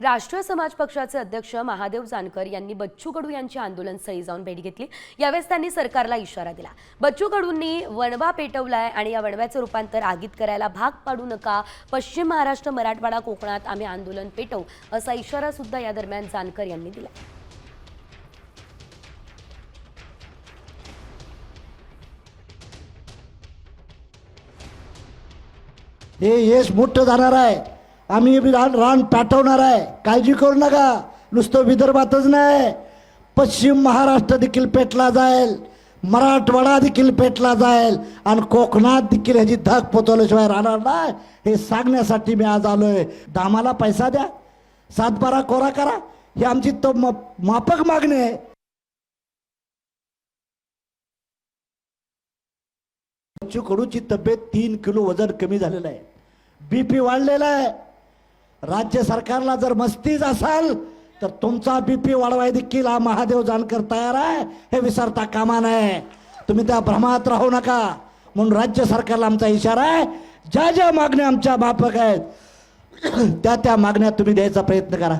राष्ट्रीय समाज पक्षाचे अध्यक्ष महादेव जानकर यांनी बच्चू कडू यांची आंदोलन स्थळी जाऊन भेट घेतली। यावेळेस त्यांनी सरकारला इशारा दिला। बच्चू कडूंनी वणवा पेटवलाय आणि या वणव्याचे रूपांतर आगीत करायला भाग पाडू नका, पश्चिम महाराष्ट्र, मराठवाडा, कोकणात आम्ही आंदोलन पेटवू असा इशारा सुद्धा या दरम्यान जानकर यांनी दिला। हे यश मोठं जाणार आहे। आम्ही रान पेटवणार आहे, काळजी करू नका। नुसतं विदर्भातच नाही, पश्चिम महाराष्ट्र देखील पेटला जाईल, मराठवाडा देखील पेटला जाईल आणि कोकणात देखील ह्याची धग पोचवल्याशिवाय राहणार नाही। हे सांगण्यासाठी मी आज आलोय। आम्हाला पैसा द्या, 7-12 कोरा करा, ही आमची तो माफक मागणी आहे। बच्चू कडूची तब्येत 3 किलो वजन कमी झालेलं आहे, बीपी वाढलेला आहे। राज्य सरकारला जर मस्तीच असाल तर तुमचा बीपी वाढवाय देखील हा महादेव जानकर तयार आहे, हे विसरता कामा नये। तुम्ही त्या भ्रमात राहू नका। म्हणून राज्य सरकारला आमचा इशारा आहे, ज्या ज्या मागण्या आमच्या माफक आहेत त्या मागण्या तुम्ही द्यायचा प्रयत्न करा।